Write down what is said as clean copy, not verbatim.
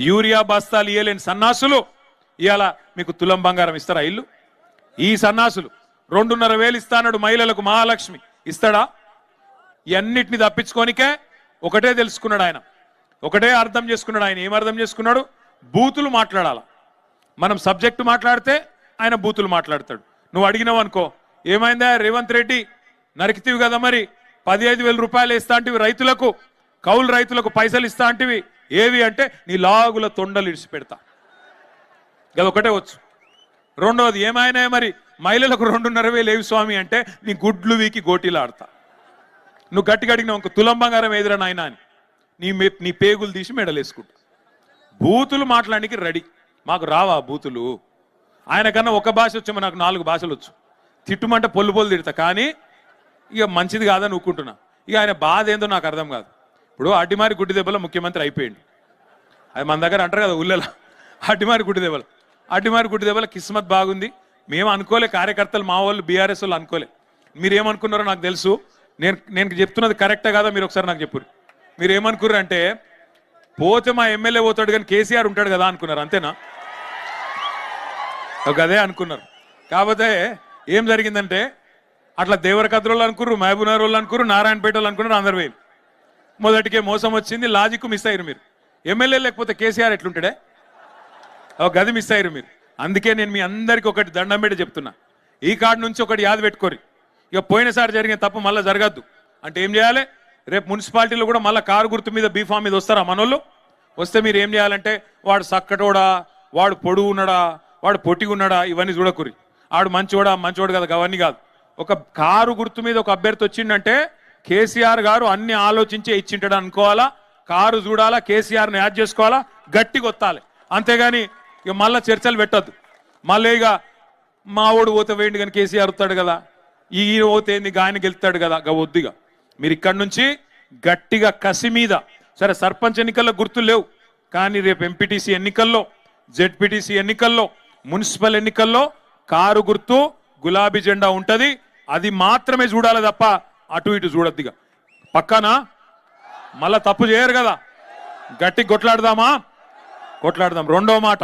Urea బస్తాలు ఇయ్యలేని సన్నాసులు ఇవాళ మీకు తులం బంగారం ఇస్తారా? ఇల్లు ఈ సన్నాసులు 2,500 ఇస్తాడు మహిళలకు మహాలక్ష్మి ఇస్తాడా? ఇవన్నిటిని తప్పించుకోనికే ఒకటే తెలుసుకున్నాడు ఆయన, ఒకటే అర్థం చేసుకున్నాడు ఆయన. ఏం అర్థం చేసుకున్నాడు? బూతులు మాట్లాడాల. మనం సబ్జెక్టు మాట్లాడితే ఆయన బూతులు మాట్లాడతాడు. నువ్వు అడిగినావు అనుకో, ఏమైందా రేవంత్ రెడ్డి నరికితివి కదా, మరి 15,000 రూపాయలు ఇస్తా అంటివి రైతులకు, కౌలు రైతులకు పైసలు ఇస్తా అంటివి ఏవి అంటే నీ లాగుల తొండలు ఇడిచి పెడతా. ఒకటే వచ్చు. రెండవది ఏమైనా మరి మహిళలకు 2,500 ఏవి స్వామి అంటే నీ గుడ్లు వీకి గోటీలు ఆడతా. నువ్వు గట్టిగా అడిగినావు ఇంకో తులం బంగారం ఎదురా నాయనా అని నీ పేగులు తీసి మెడలేసుకుంటా. బూతులు మాట్లాడానికి రెడీ. మాకు రావా బూతులు? ఆయన కన్నా ఒక భాష వచ్చేమో, నాకు 4 భాషలు వచ్చు. తిట్టుమంటే పొల్లు తిడతా, కానీ ఇక మంచిది కాదని ఊరుకుంటున్నా. ఇక ఆయన బాధ ఏందో నాకు అర్థం కాదు. ఇప్పుడు అడ్డిమారి గుడ్డి దెబ్బలో ముఖ్యమంత్రి అయిపోయింది. అది మన దగ్గర అంటారు కదా ఊళ్ళలో, అడ్డిమారి గుడ్డి దెబ్బలు. అడ్డిమారి గుడ్డి దెబ్బల కిస్మత్ బాగుంది. మేము అనుకోలే, కార్యకర్తలు మా వాళ్ళు బీఆర్ఎస్ వాళ్ళు అనుకోలే. మీరేమనుకున్నారో నాకు తెలుసు. నేను చెప్తున్నది కరెక్టే కాదా మీరు ఒకసారి నాకు చెప్పు. మీరు ఏమనుకున్నారు అంటే పోతే మా ఎమ్మెల్యే పోతాడు కానీ కేసీఆర్ ఉంటాడు కదా అనుకున్నారు, అంతేనా? అదే అనుకున్నారు. కాకపోతే ఏం జరిగిందంటే అట్లా దేవరకద్రోళ్ళు అనుకున్నారు, మహబూబ్నగర్ వాళ్ళు అనుకున్నారు, నారాయణపేట వాళ్ళు అనుకున్నారు, అందరు వేలు. మొదటికే మోసం వచ్చింది, లాజిక్ మిస్ అయ్యారు మీరు. ఎమ్మెల్యే లేకపోతే కేసీఆర్ ఎట్లుంటాడే? ఒక గది మిస్ అయ్యారు మీరు. అందుకే నేను మీ అందరికీ ఒకటి దండం పెట్టి చెప్తున్నా, ఈ కార్డు నుంచి ఒకటి యాద పెట్టుకోరి. ఇక పోయినసారి జరిగిన తప్పు మళ్ళీ జరగద్దు అంటే ఏం చేయాలి? రేపు మున్సిపాలిటీలో కూడా మళ్ళీ కారు గుర్తు మీద బీఫామ్ మీద వస్తారా మనోళ్ళు? వస్తే మీరు ఏం చేయాలంటే వాడు సక్కటోడా, వాడు పొడుగు ఉన్నాడా, వాడు పొట్టిగా ఉన్నాడా, ఇవన్నీ చూడకురి. ఆడు మంచోడు కదా, అవన్నీ కాదు. ఒక కారు గుర్తు మీద ఒక అభ్యర్థి వచ్చిండంటే కేసీఆర్ గారు అన్ని ఆలోచించే ఇచ్చింటాడు అనుకోవాలా. కారు చూడాలా, కేసీఆర్ని యాడ్ చేసుకోవాలా, గట్టిగా ఒత్తాలి. అంతేగాని ఇక మళ్ళీ చర్చలు పెట్టద్దు. మళ్ళీ ఇక మా ఓడు పోతే వేయండి కానీ కేసీఆర్ వస్తాడు కదా, ఈ పోతే ఆయన గెలుస్తాడు కదా, వద్దుగా. మీరు ఇక్కడి నుంచి గట్టిగా కసి మీద, సరే సర్పంచ్ ఎన్నికల్లో గుర్తులు లేవు, కానీ రేపు ఎంపీటీసీ ఎన్నికల్లో, జెడ్పీటీసీ ఎన్నికల్లో, మున్సిపల్ ఎన్నికల్లో కారు గుర్తు గులాబీ జెండా ఉంటది. అది మాత్రమే చూడాలి తప్ప అటు ఇటు చూడద్దిగా. పక్కనా మళ్ళా తప్పు చేయరు కదా. గట్టి కొట్లాడదామా? కొట్లాడదాం. రెండో మాట,